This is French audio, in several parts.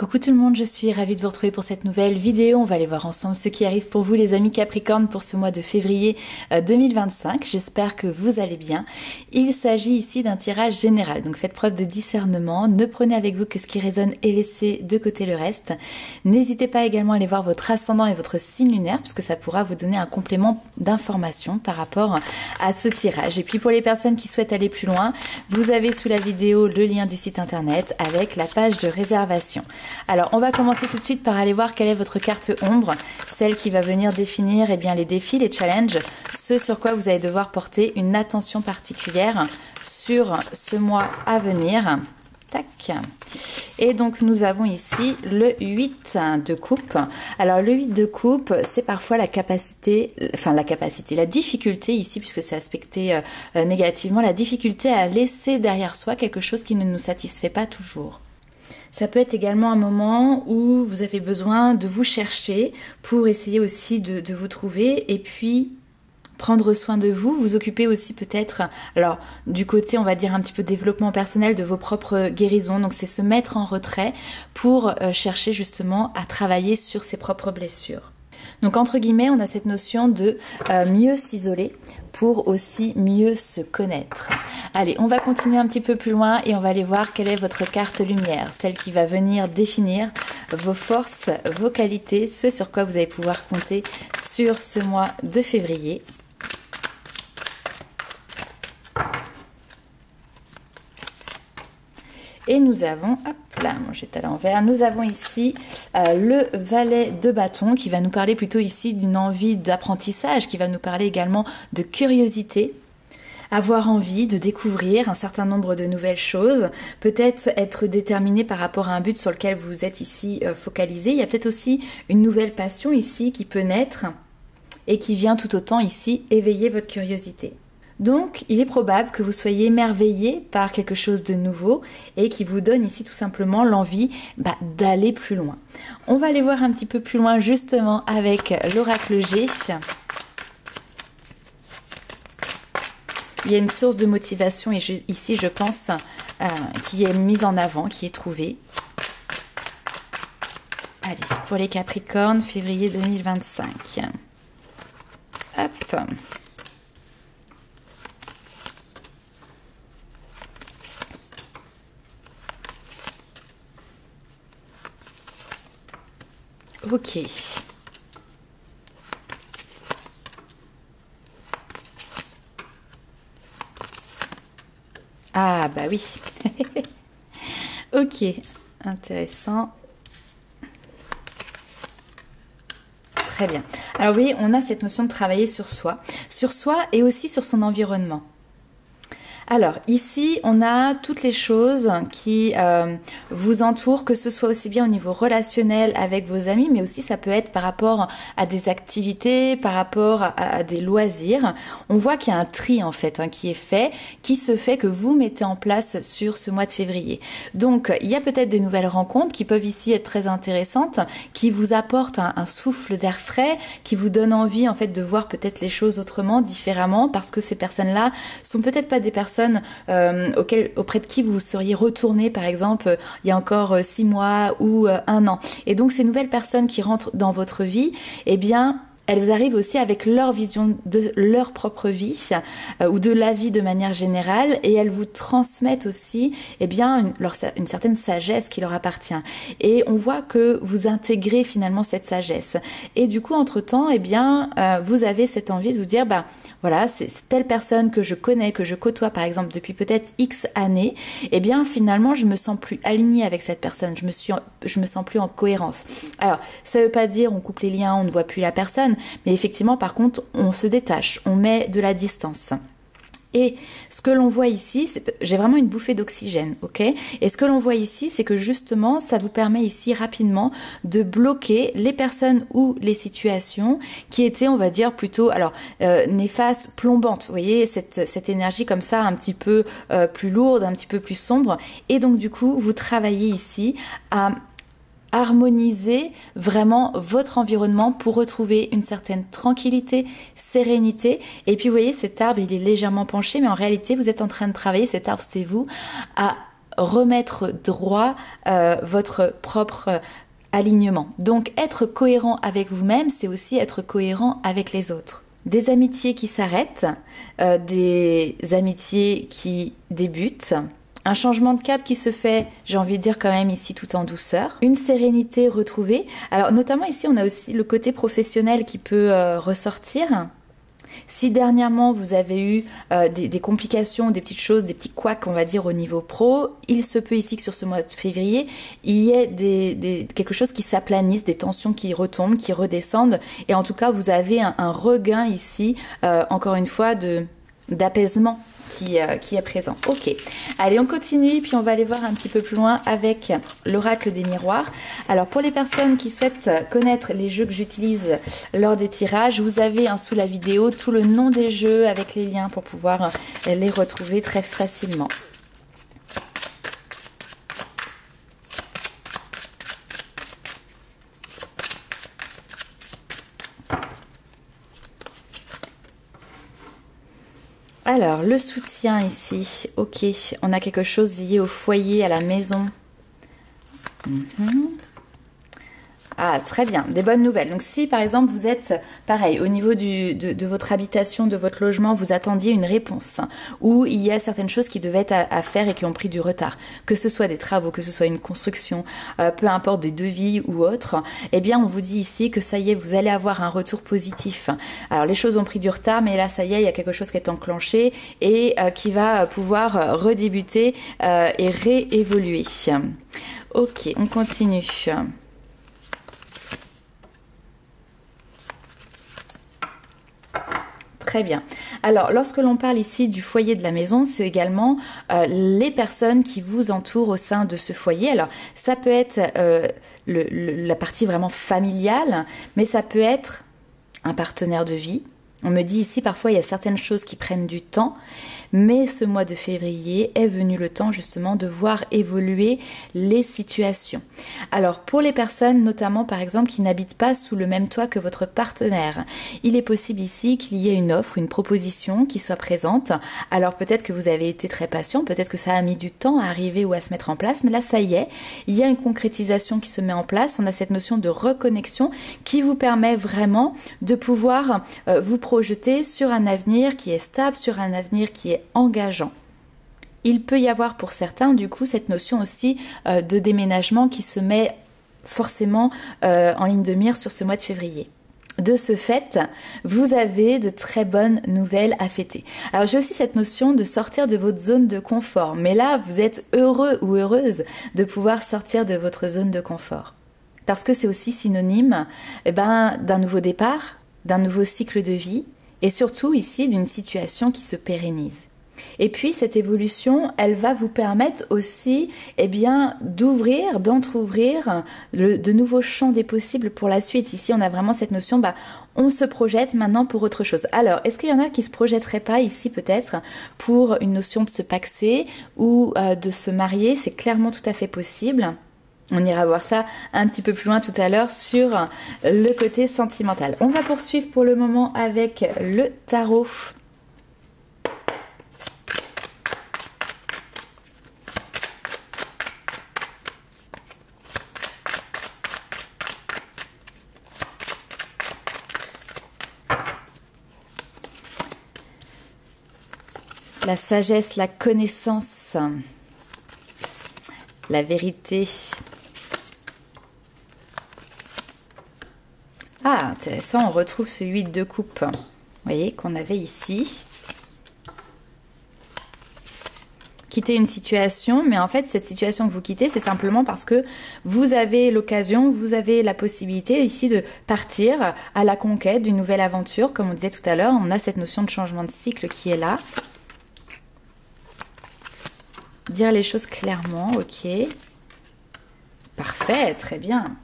Coucou tout le monde, je suis ravie de vous retrouver pour cette nouvelle vidéo. On va aller voir ensemble ce qui arrive pour vous les amis Capricorne pour ce mois de février 2025. J'espère que vous allez bien. Il s'agit ici d'un tirage général, donc faites preuve de discernement. Ne prenez avec vous que ce qui résonne et laissez de côté le reste. N'hésitez pas également à aller voir votre ascendant et votre signe lunaire puisque ça pourra vous donner un complément d'information par rapport à ce tirage. Et puis pour les personnes qui souhaitent aller plus loin, vous avez sous la vidéo le lien du site internet avec la page de réservation. Alors on va commencer tout de suite par aller voir quelle est votre carte ombre, celle qui va venir définir les défis, les challenges, ce sur quoi vous allez devoir porter une attention particulière sur ce mois à venir. Tac. Et donc nous avons ici le 8 de coupe. Alors le 8 de coupe, c'est parfois la difficulté ici, puisque c'est aspecté négativement, la difficulté à laisser derrière soi quelque chose qui ne nous satisfait pas toujours. Ça peut être également un moment où vous avez besoin de vous chercher pour essayer aussi de vous trouver et puis prendre soin de vous, vous occuper aussi peut-être, alors du côté on va dire un petit peu développement personnel de vos propres guérisons, donc c'est se mettre en retrait pour chercher justement à travailler sur ses propres blessures. Donc entre guillemets on a cette notion de mieux s'isoler pour aussi mieux se connaître. Allez, on va continuer un petit peu plus loin et on va aller voir quelle est votre carte lumière, celle qui va venir définir vos forces, vos qualités, ce sur quoi vous allez pouvoir compter sur ce mois de février. Et nous avons, hop là, j'étais à l'envers, nous avons ici le valet de bâton qui va nous parler plutôt ici d'une envie d'apprentissage, qui va nous parler également de curiosité, avoir envie de découvrir un certain nombre de nouvelles choses, peut-être être déterminé par rapport à un but sur lequel vous êtes ici focalisé. Il y a peut-être aussi une nouvelle passion ici qui peut naître et qui vient tout autant ici éveiller votre curiosité. Donc, il est probable que vous soyez émerveillé par quelque chose de nouveau et qui vous donne ici tout simplement l'envie d'aller plus loin. On va aller voir un petit peu plus loin justement avec l'oracle G. Il y a une source de motivation ici, je pense, qui est mise en avant, qui est trouvée. Allez, pour les Capricornes, février 2025. Hop. Ok. Ah bah oui. Ok, intéressant. Très bien. Alors oui, on a cette notion de travailler sur soi et aussi sur son environnement. Alors ici on a toutes les choses qui vous entourent, que ce soit aussi bien au niveau relationnel avec vos amis, mais aussi ça peut être par rapport à des activités, par rapport à des loisirs. On voit qu'il y a un tri en fait qui est fait, qui se fait, que vous mettez en place sur ce mois de février. Donc il y a peut-être des nouvelles rencontres qui peuvent ici être très intéressantes, qui vous apportent un souffle d'air frais, qui vous donnent envie en fait de voir peut-être les choses autrement, différemment, parce que ces personnes-là sont peut-être pas des personnes auprès de qui vous seriez retourné par exemple il y a encore 6 mois ou 1 an. Et donc ces nouvelles personnes qui rentrent dans votre vie, eh bien elles arrivent aussi avec leur vision de leur propre vie ou de la vie de manière générale, et elles vous transmettent aussi une certaine sagesse qui leur appartient. Et on voit que vous intégrez finalement cette sagesse. Et du coup, entre-temps, vous avez cette envie de vous dire, voilà, c'est telle personne que je connais, que je côtoie par exemple depuis peut-être X années, et bien finalement je me sens plus alignée avec cette personne, je me sens plus en cohérence. Alors ça veut pas dire on coupe les liens, on ne voit plus la personne, mais effectivement par contre on se détache, on met de la distance. Et ce que l'on voit ici, j'ai vraiment une bouffée d'oxygène, ok? Et ce que l'on voit ici, c'est que justement, ça vous permet ici rapidement de bloquer les personnes ou les situations qui étaient, on va dire, plutôt, néfastes, plombantes. Vous voyez, cette énergie comme ça, un petit peu plus lourde, un petit peu plus sombre. Et donc, du coup, vous travaillez ici à harmoniser vraiment votre environnement pour retrouver une certaine tranquillité, sérénité. Et puis vous voyez, cet arbre il est légèrement penché, mais en réalité vous êtes en train de travailler, cet arbre c'est vous, à remettre droit votre propre alignement. Donc être cohérent avec vous-même, c'est aussi être cohérent avec les autres. Des amitiés qui s'arrêtent, des amitiés qui débutent, un changement de cap qui se fait, j'ai envie de dire quand même ici tout en douceur, une sérénité retrouvée. Alors notamment ici on a aussi le côté professionnel qui peut ressortir. Si dernièrement vous avez eu des complications, des petites choses, des petits couacs on va dire au niveau pro, il se peut ici que sur ce mois de février, il y ait quelque chose qui s'aplanisse, des tensions qui retombent, qui redescendent. Et en tout cas vous avez un regain ici, encore une fois, d'apaisement qui est présent. Ok, allez on continue puis on va aller voir un petit peu plus loin avec l'oracle des miroirs. Alors pour les personnes qui souhaitent connaître les jeux que j'utilise lors des tirages, vous avez sous la vidéo tout le nom des jeux avec les liens pour pouvoir les retrouver très facilement. Alors, le soutien ici, ok, on a quelque chose lié au foyer, à la maison. Ah, très bien, des bonnes nouvelles. Donc si par exemple vous êtes, pareil, au niveau de votre habitation, de votre logement, vous attendiez une réponse, ou il y a certaines choses qui devaient être à faire et qui ont pris du retard, que ce soit des travaux, que ce soit une construction, peu importe des devis ou autre, eh bien on vous dit ici que ça y est, vous allez avoir un retour positif. Alors les choses ont pris du retard, mais là ça y est, il y a quelque chose qui est enclenché et qui va pouvoir redébuter et réévoluer. Ok, on continue. Très bien. Alors, lorsque l'on parle ici du foyer de la maison, c'est également les personnes qui vous entourent au sein de ce foyer. Alors, ça peut être la partie vraiment familiale, mais ça peut être un partenaire de vie. On me dit ici, parfois, il y a certaines choses qui prennent du temps, mais ce mois de février est venu le temps justement de voir évoluer les situations. Alors, pour les personnes, notamment par exemple, qui n'habitent pas sous le même toit que votre partenaire, il est possible ici qu'il y ait une offre, une proposition qui soit présente. Alors, peut-être que vous avez été très patient, peut-être que ça a mis du temps à arriver ou à se mettre en place, mais là, ça y est, il y a une concrétisation qui se met en place. On a cette notion de reconnexion qui vous permet vraiment de pouvoir vous projeter sur un avenir qui est stable, sur un avenir qui est engageant. Il peut y avoir pour certains du coup cette notion aussi de déménagement qui se met forcément en ligne de mire sur ce mois de février. De ce fait, vous avez de très bonnes nouvelles à fêter. Alors j'ai aussi cette notion de sortir de votre zone de confort, mais là vous êtes heureux ou heureuse de pouvoir sortir de votre zone de confort. Parce que c'est aussi synonyme d'un nouveau départ, d'un nouveau cycle de vie, et surtout ici d'une situation qui se pérennise. Et puis cette évolution, elle va vous permettre aussi d'ouvrir, d'entrouvrir de nouveaux champs des possibles pour la suite. Ici on a vraiment cette notion, on se projette maintenant pour autre chose. Alors, est-ce qu'il y en a qui se projetteraient pas ici peut-être pour une notion de se paxer ou de se marier? C'est clairement tout à fait possible. On ira voir ça un petit peu plus loin tout à l'heure sur le côté sentimental. On va poursuivre pour le moment avec le tarot. La sagesse, la connaissance, la vérité. Ah, intéressant, on retrouve ce 8 de coupe, vous voyez, qu'on avait ici. Quitter une situation, mais en fait, cette situation que vous quittez, c'est simplement parce que vous avez l'occasion, vous avez la possibilité ici de partir à la conquête d'une nouvelle aventure. Comme on disait tout à l'heure, on a cette notion de changement de cycle qui est là. Dire les choses clairement, ok. Parfait, très bien.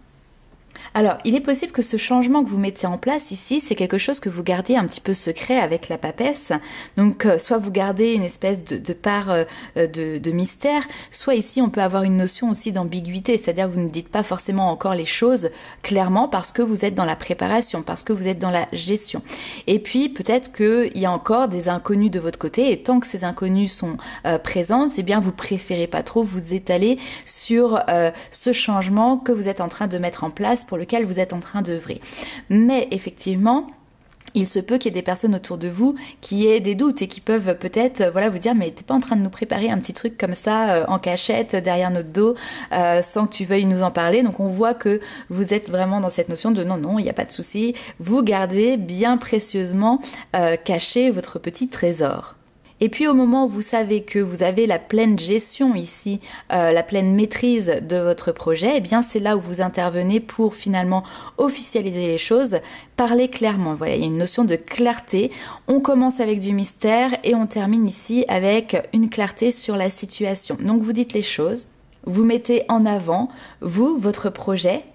Alors, il est possible que ce changement que vous mettez en place ici, c'est quelque chose que vous gardiez un petit peu secret avec la papesse. Donc, soit vous gardez une espèce de part de mystère, soit ici, on peut avoir une notion aussi d'ambiguïté, c'est-à-dire que vous ne dites pas forcément encore les choses clairement parce que vous êtes dans la préparation, parce que vous êtes dans la gestion. Et puis, peut-être qu'il y a encore des inconnus de votre côté, et tant que ces inconnus sont présents, eh bien, vous préférez pas trop vous étaler sur ce changement que vous êtes en train de mettre en place, pour lequel vous êtes en train d'œuvrer. Mais effectivement, il se peut qu'il y ait des personnes autour de vous qui aient des doutes et qui peuvent peut-être vous dire mais t'es pas en train de nous préparer un petit truc comme ça en cachette derrière notre dos sans que tu veuilles nous en parler. Donc on voit que vous êtes vraiment dans cette notion de non, il n'y a pas de souci, vous gardez bien précieusement caché votre petit trésor. Et puis au moment où vous savez que vous avez la pleine gestion ici, la pleine maîtrise de votre projet, eh bien c'est là où vous intervenez pour finalement officialiser les choses, parler clairement. Voilà, il y a une notion de clarté. On commence avec du mystère et on termine ici avec une clarté sur la situation. Donc vous dites les choses, vous mettez en avant, vous, votre projet,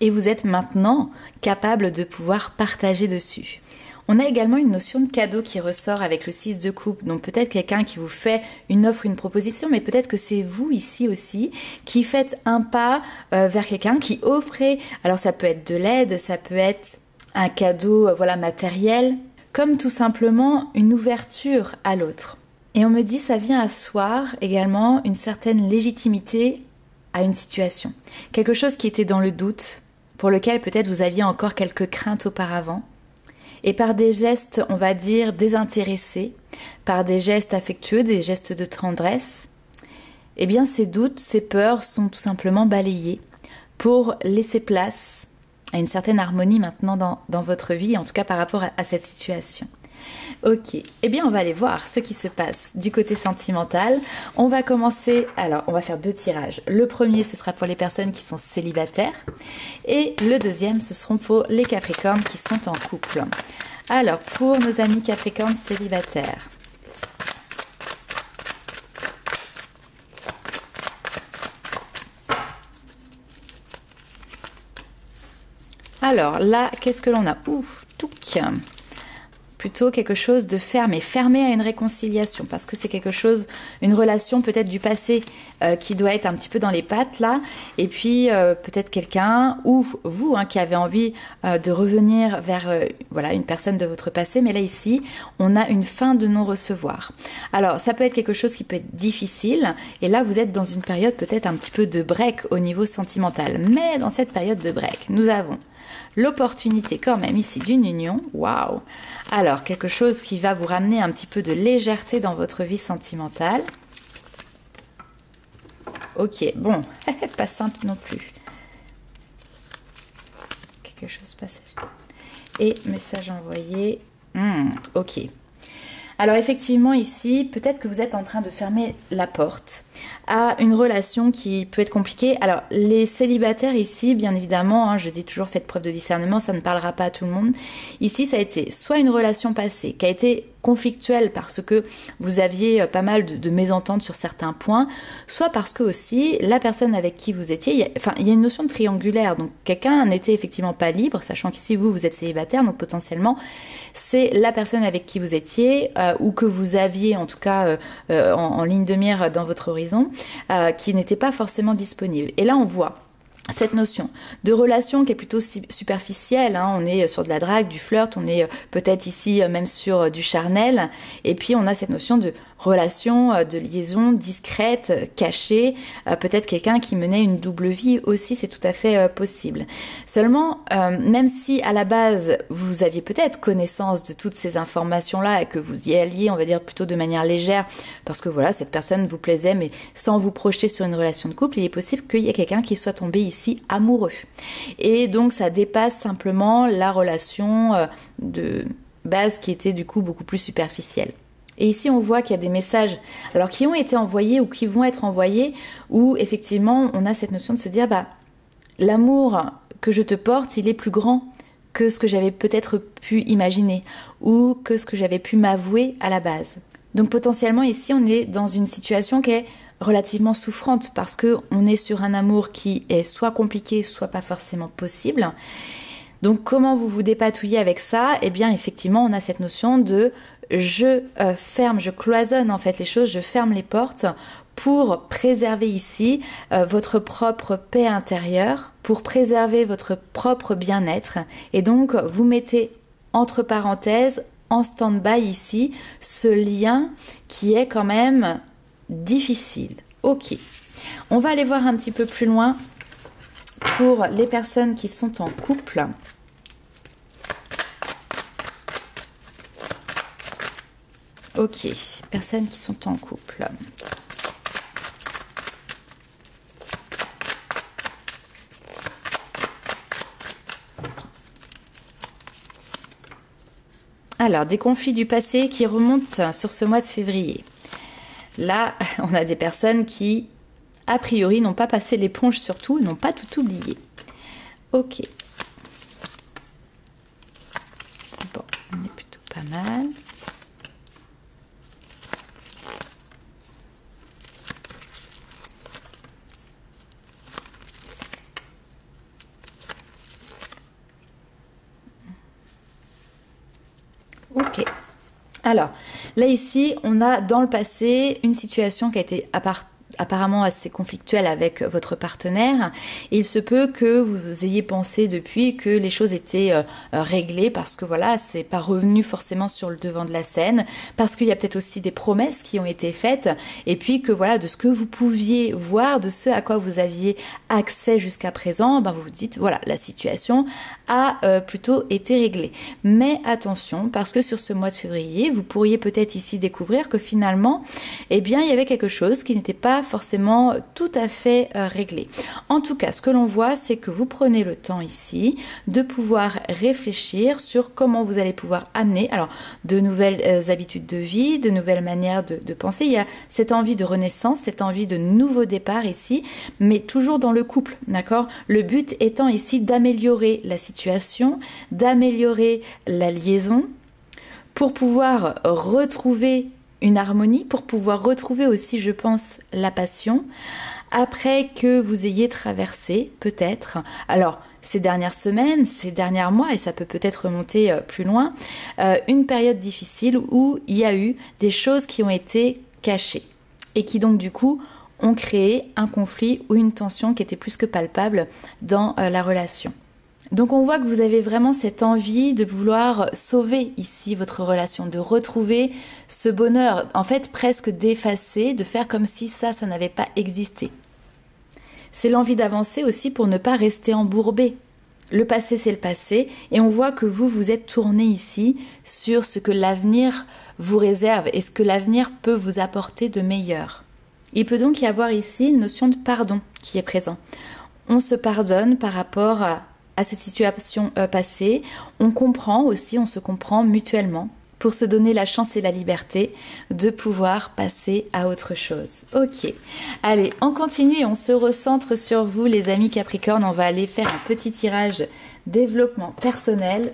et vous êtes maintenant capable de pouvoir partager dessus. On a également une notion de cadeau qui ressort avec le 6 de coupe. Donc peut-être quelqu'un qui vous fait une offre, une proposition, mais peut-être que c'est vous ici aussi qui faites un pas vers quelqu'un qui offrez. Alors ça peut être de l'aide, ça peut être un cadeau matériel, comme tout simplement une ouverture à l'autre. Et on me dit ça vient asseoir également une certaine légitimité à une situation. Quelque chose qui était dans le doute, pour lequel peut-être vous aviez encore quelques craintes auparavant. Et par des gestes, on va dire, désintéressés, par des gestes affectueux, des gestes de tendresse, eh bien ces doutes, ces peurs sont tout simplement balayés pour laisser place à une certaine harmonie maintenant dans votre vie, en tout cas par rapport à cette situation. Ok, eh bien on va aller voir ce qui se passe du côté sentimental. On va commencer, alors on va faire 2 tirages. Le premier ce sera pour les personnes qui sont célibataires et le deuxième ce seront pour les Capricornes qui sont en couple. Alors pour nos amis Capricornes célibataires. Alors là, qu'est-ce que l'on a? Ouf, touc. Plutôt quelque chose de fermé à une réconciliation, parce que c'est quelque chose, une relation peut-être du passé qui doit être un petit peu dans les pattes là, et puis peut-être quelqu'un ou vous qui avez envie de revenir vers une personne de votre passé, mais là ici on a une fin de non-recevoir. Alors ça peut être quelque chose qui peut être difficile, et là vous êtes dans une période peut-être un petit peu de break au niveau sentimental, mais dans cette période de break nous avons l'opportunité quand même ici d'une union. Waouh! Alors, quelque chose qui va vous ramener un petit peu de légèreté dans votre vie sentimentale. Ok, bon, pas simple non plus. Quelque chose passé. Et message envoyé. Ok. Alors effectivement ici, peut-être que vous êtes en train de fermer la porte à une relation qui peut être compliquée. Alors les célibataires ici, bien évidemment, je dis toujours faites preuve de discernement, ça ne parlera pas à tout le monde. Ici ça a été soit une relation passée qui a été conflictuelle parce que vous aviez pas mal de mésententes sur certains points, soit parce que aussi la personne avec qui vous étiez, il y a une notion de triangulaire, donc quelqu'un n'était effectivement pas libre, sachant qu'ici vous êtes célibataire, donc potentiellement c'est la personne avec qui vous étiez ou que vous aviez en tout cas en ligne de mire dans votre horizon qui n'était pas forcément disponible. Et là on voit cette notion de relation qui est plutôt superficielle, on est sur de la drague, du flirt, on est peut-être ici même sur du charnel, et puis on a cette notion de relation, de liaison discrète, cachée, peut-être quelqu'un qui menait une double vie aussi, c'est tout à fait possible. Seulement, même si à la base vous aviez peut-être connaissance de toutes ces informations-là et que vous y alliez, on va dire plutôt de manière légère, parce que voilà, cette personne vous plaisait, mais sans vous projeter sur une relation de couple, il est possible qu'il y ait quelqu'un qui soit tombé ici amoureux. Et donc ça dépasse simplement la relation de base qui était du coup beaucoup plus superficielle. Et ici, on voit qu'il y a des messages alors qui ont été envoyés ou qui vont être envoyés où effectivement, on a cette notion de se dire l'amour que je te porte, il est plus grand que ce que j'avais peut-être pu imaginer ou que ce que j'avais pu m'avouer à la base. Donc potentiellement ici, on est dans une situation qui est relativement souffrante parce que on est sur un amour qui est soit compliqué, soit pas forcément possible. Donc comment vous vous dépatouillez avec ça? Eh bien effectivement on a cette notion de je ferme, je cloisonne en fait les choses, je ferme les portes pour préserver ici votre propre paix intérieure, pour préserver votre propre bien-être. Et donc vous mettez entre parenthèses, en stand-by ici, ce lien qui est quand même difficile. Ok, on va aller voir un petit peu plus loin pour les personnes qui sont en couple. Ok, personnes qui sont en couple. Alors, des conflits du passé qui remontent sur ce mois de février. Là, on a des personnes qui, a priori, n'ont pas passé l'éponge sur tout, n'ont pas tout oublié. Ok. Bon, on est plutôt pas mal. Ok. Alors, là ici, on a dans le passé une situation qui a été apparemment assez conflictuelle avec votre partenaire. Et il se peut que vous ayez pensé depuis que les choses étaient réglées parce que voilà, c'est pas revenu forcément sur le devant de la scène, parce qu'il y a peut-être aussi des promesses qui ont été faites, et puis que voilà, de ce que vous pouviez voir, de ce à quoi vous aviez accès jusqu'à présent, ben vous vous dites voilà, la situation a plutôt été réglée. Mais attention, parce que sur ce mois de février, vous pourriez peut-être ici découvrir que finalement, eh bien, il y avait quelque chose qui n'était pas forcément tout à fait réglé. En tout cas, ce que l'on voit, c'est que vous prenez le temps ici de pouvoir réfléchir sur comment vous allez pouvoir amener alors de nouvelles habitudes de vie, de nouvelles manières de penser. Il y a cette envie de renaissance, cette envie de nouveau départ ici, mais toujours dans le couple, d'accord? Le but étant ici d'améliorer la situation, d'améliorer la liaison pour pouvoir retrouver une harmonie, pour pouvoir retrouver aussi, je pense, la passion, après que vous ayez traversé, peut-être, alors ces dernières semaines, ces derniers mois, et ça peut peut-être remonter plus loin, une période difficile où il y a eu des choses qui ont été cachées, et qui donc du coup ont créé un conflit ou une tension qui était plus que palpable dans la relation. Donc on voit que vous avez vraiment cette envie de vouloir sauver ici votre relation, de retrouver ce bonheur, en fait presque d'effacer, de faire comme si ça n'avait pas existé. C'est l'envie d'avancer aussi pour ne pas rester embourbé. Le passé c'est le passé et on voit que vous êtes tourné ici sur ce que l'avenir vous réserve et ce que l'avenir peut vous apporter de meilleur. Il peut donc y avoir ici une notion de pardon qui est présent. On se pardonne par rapport à cette situation passée, on comprend aussi, on se comprend mutuellement pour se donner la chance et la liberté de pouvoir passer à autre chose. Ok, allez, on continue et on se recentre sur vous les amis Capricorne. On va aller faire un petit tirage développement personnel.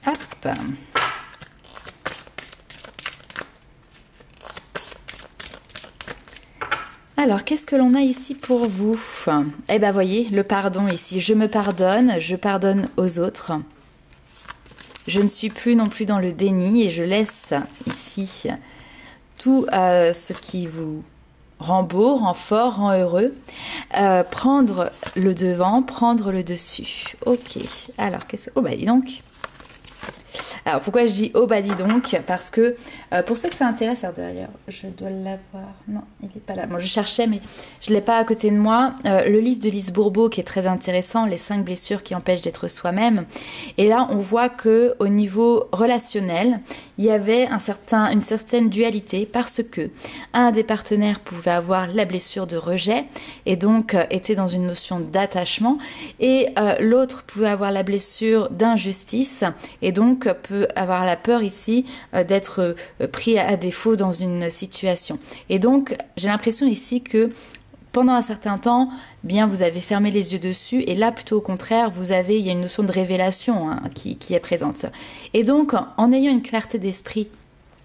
Hop. Alors, qu'est-ce que l'on a ici pour vous? Eh bien, voyez, le pardon ici. Je me pardonne, je pardonne aux autres. Je ne suis plus non plus dans le déni et je laisse ici tout ce qui vous rend beau, rend fort, rend heureux, prendre le devant, prendre le dessus. Ok, alors, qu'est-ce que... Oh, bah dis donc. Alors pourquoi je dis oh bah dis donc? Parce que pour ceux que ça intéresse, alors d'ailleurs je dois l'avoir, non il n'est pas là, bon je cherchais mais je ne l'ai pas à côté de moi, le livre de Lise Bourbeau qui est très intéressant, les 5 blessures qui empêchent d'être soi-même, et là on voit que au niveau relationnel il y avait une certaine dualité parce que un des partenaires pouvait avoir la blessure de rejet et donc était dans une notion d'attachement et l'autre pouvait avoir la blessure d'injustice et donc peut avoir la peur ici d'être pris à défaut dans une situation. Et donc, j'ai l'impression ici que pendant un certain temps, bien vous avez fermé les yeux dessus et là plutôt au contraire, il y a une notion de révélation hein, qui est présente. Et donc en ayant une clarté d'esprit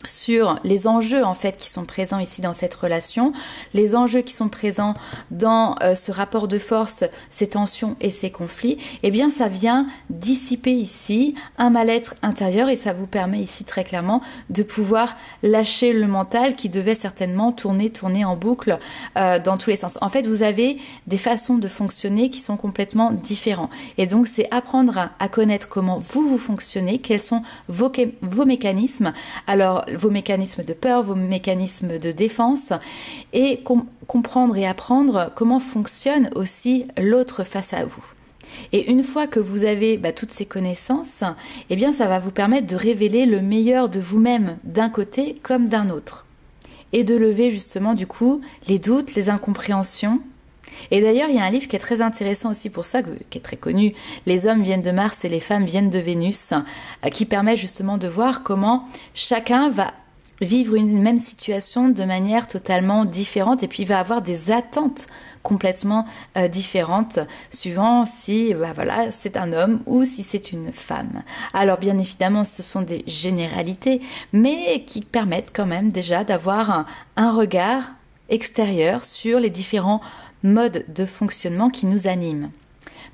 sur les enjeux en fait qui sont présents ici dans cette relation, les enjeux qui sont présents dans ce rapport de force, ces tensions et ces conflits, eh bien ça vient dissiper ici un mal-être intérieur et ça vous permet ici très clairement de pouvoir lâcher le mental qui devait certainement tourner en boucle dans tous les sens. En fait, vous avez des façons de fonctionner qui sont complètement différentes et donc c'est apprendre à connaître comment vous fonctionnez, quels sont vos mécanismes. Alors vos mécanismes de peur, vos mécanismes de défense et comprendre et apprendre comment fonctionne aussi l'autre face à vous. Et une fois que vous avez toutes ces connaissances, eh bien ça va vous permettre de révéler le meilleur de vous-même d'un côté comme d'un autre. Et de lever justement du coup les doutes, les incompréhensions. Et d'ailleurs, il y a un livre qui est très intéressant aussi pour ça, qui est très connu, Les hommes viennent de Mars et les femmes viennent de Vénus, qui permet justement de voir comment chacun va vivre une même situation de manière totalement différente et puis va avoir des attentes complètement différentes suivant si c'est un homme ou si c'est une femme. Alors bien évidemment ce sont des généralités mais qui permettent quand même déjà d'avoir un regard extérieur sur les différents modes de fonctionnement qui nous animent.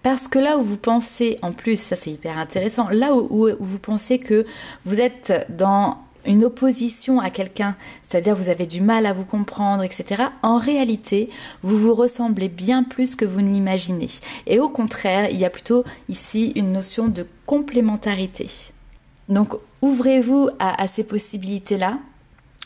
Parce que là où vous pensez, en plus, ça c'est hyper intéressant, là où vous pensez que vous êtes dans une opposition à quelqu'un, c'est-à-dire vous avez du mal à vous comprendre, etc., en réalité, vous vous ressemblez bien plus que vous ne l'imaginez. Et au contraire, il y a plutôt ici une notion de complémentarité. Donc, ouvrez-vous à ces possibilités-là,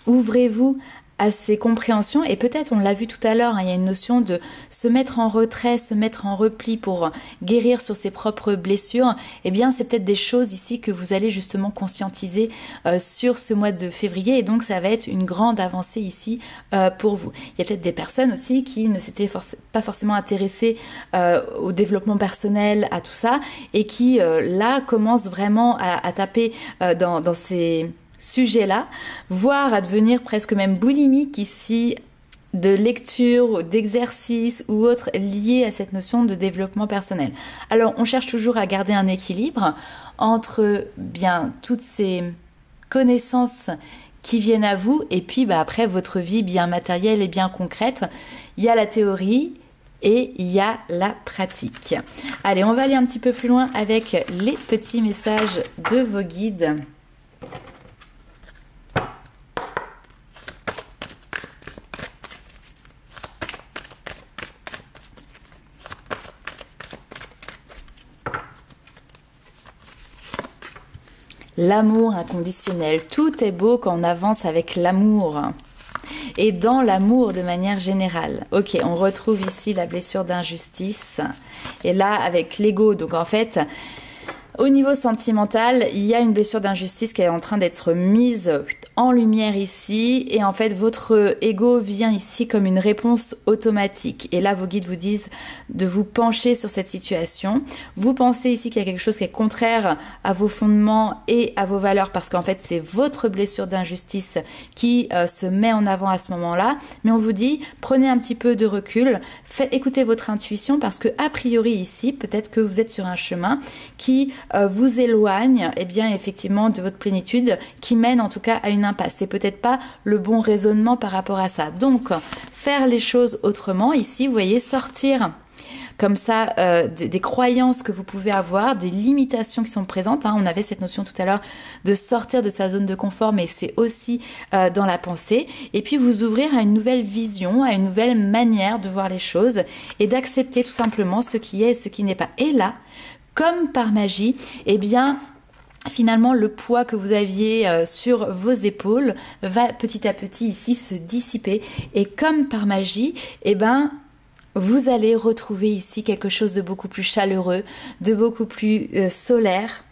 ouvrez-vous à ces compréhensions et peut-être, on l'a vu tout à l'heure, il y a une notion de se mettre en retrait, se mettre en repli pour guérir sur ses propres blessures. Eh bien, c'est peut-être des choses ici que vous allez justement conscientiser sur ce mois de février et donc ça va être une grande avancée ici pour vous. Il y a peut-être des personnes aussi qui ne s'étaient pas forcément intéressées au développement personnel, à tout ça et qui là commencent vraiment à taper dans ces sujet-là, voire à devenir presque même boulimique ici de lecture, d'exercice ou autre lié à cette notion de développement personnel. Alors on cherche toujours à garder un équilibre entre bien toutes ces connaissances qui viennent à vous et puis après votre vie bien matérielle et bien concrète. Il y a la théorie et il y a la pratique. Allez, on va aller un petit peu plus loin avec les petits messages de vos guides. L'amour inconditionnel. Tout est beau quand on avance avec l'amour. Et dans l'amour de manière générale. Ok, on retrouve ici la blessure d'injustice. Et là, avec l'ego. Donc en fait, au niveau sentimental, il y a une blessure d'injustice qui est en train d'être mise en lumière ici. Et en fait, votre ego vient ici comme une réponse automatique. Et là, vos guides vous disent de vous pencher sur cette situation. Vous pensez ici qu'il y a quelque chose qui est contraire à vos fondements et à vos valeurs parce qu'en fait, c'est votre blessure d'injustice qui se met en avant à ce moment-là. Mais on vous dit, prenez un petit peu de recul, écoutez votre intuition parce que a priori ici, peut-être que vous êtes sur un chemin qui vous éloigne, eh bien effectivement de votre plénitude, qui mène en tout cas à une impasse. C'est peut-être pas le bon raisonnement par rapport à ça. Donc faire les choses autrement. Ici, vous voyez, sortir comme ça des croyances que vous pouvez avoir, des limitations qui sont présentes. On avait cette notion tout à l'heure de sortir de sa zone de confort, mais c'est aussi dans la pensée. Et puis vous ouvrir à une nouvelle vision, à une nouvelle manière de voir les choses et d'accepter tout simplement ce qui est et ce qui n'est pas. Et là, comme par magie, eh bien, finalement, le poids que vous aviez sur vos épaules va petit à petit ici se dissiper. Et comme par magie, eh ben, vous allez retrouver ici quelque chose de beaucoup plus chaleureux, de beaucoup plus solaire.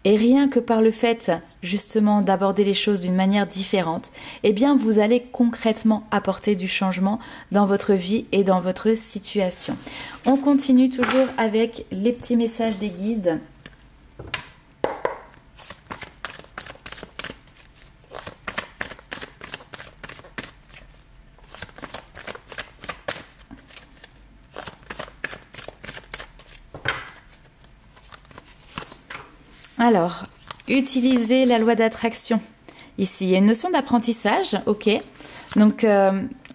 Et rien que par le fait, justement, d'aborder les choses d'une manière différente, eh bien, vous allez concrètement apporter du changement dans votre vie et dans votre situation. On continue toujours avec les petits messages des guides. Alors, utiliser la loi d'attraction. Ici, il y a une notion d'apprentissage, ok. Donc,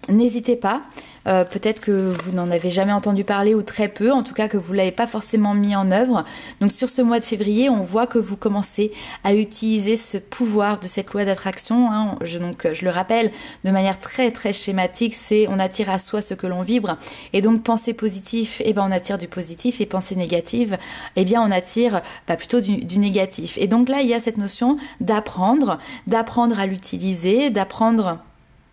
n'hésitez pas. Peut-être que vous n'en avez jamais entendu parler ou très peu, en tout cas que vous ne l'avez pas forcément mis en œuvre. Donc sur ce mois de février, on voit que vous commencez à utiliser ce pouvoir de cette loi d'attraction. Hein. Je le rappelle de manière très très schématique, c'est on attire à soi ce que l'on vibre. Et donc penser positif, eh ben, on attire du positif, et penser négative, eh bien on attire plutôt du négatif. Et donc là, il y a cette notion d'apprendre à l'utiliser, d'apprendre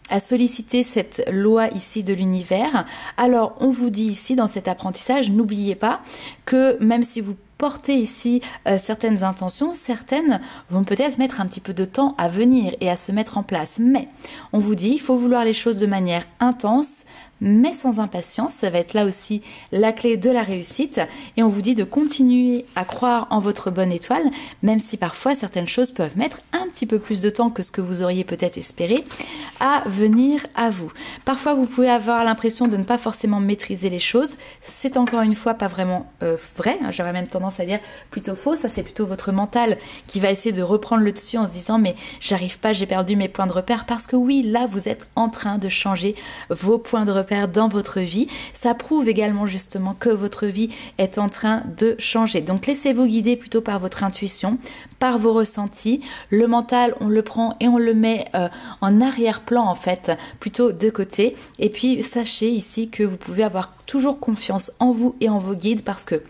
à solliciter cette loi ici de l'univers. Alors on vous dit ici dans cet apprentissage, n'oubliez pas que même si vous portez ici certaines intentions, certaines vont peut-être mettre un petit peu de temps à venir et à se mettre en place, mais on vous dit il faut vouloir les choses de manière intense mais sans impatience. Ça va être là aussi la clé de la réussite, et on vous dit de continuer à croire en votre bonne étoile, même si parfois certaines choses peuvent mettre un petit peu plus de temps que ce que vous auriez peut-être espéré à venir à vous. Parfois vous pouvez avoir l'impression de ne pas forcément maîtriser les choses, c'est encore une fois pas vraiment vrai, hein, j'aurais même tendance à dire plutôt faux. Ça c'est plutôt votre mental qui va essayer de reprendre le dessus en se disant mais j'arrive pas, j'ai perdu mes points de repère, parce que oui, là vous êtes en train de changer vos points de repère dans votre vie. Ça prouve également justement que votre vie est en train de changer. Donc laissez-vous guider plutôt par votre intuition, par vos ressentis. Le mental, on le prend et on le met en arrière-plan en fait, plutôt de côté. Et puis sachez ici que vous pouvez avoir toujours confiance en vous et en vos guides, parce que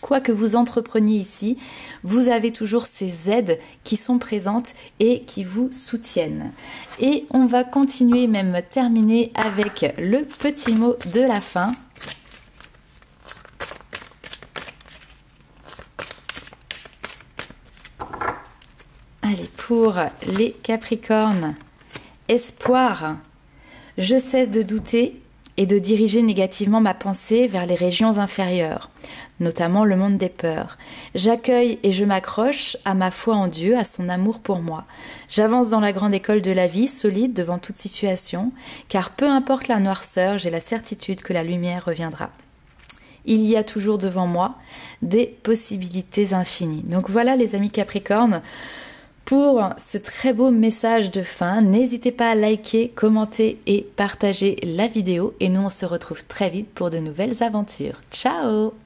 quoi que vous entrepreniez ici, vous avez toujours ces aides qui sont présentes et qui vous soutiennent. Et on va continuer, même terminer avec le petit mot de la fin. Allez, pour les Capricornes, espoir. Je cesse de douter et de diriger négativement ma pensée vers les régions inférieures, notamment le monde des peurs. J'accueille et je m'accroche à ma foi en Dieu, à son amour pour moi. J'avance dans la grande école de la vie, solide devant toute situation, car peu importe la noirceur, j'ai la certitude que la lumière reviendra. Il y a toujours devant moi des possibilités infinies. Donc voilà les amis Capricornes, pour ce très beau message de fin. N'hésitez pas à liker, commenter et partager la vidéo. Et nous, on se retrouve très vite pour de nouvelles aventures. Ciao!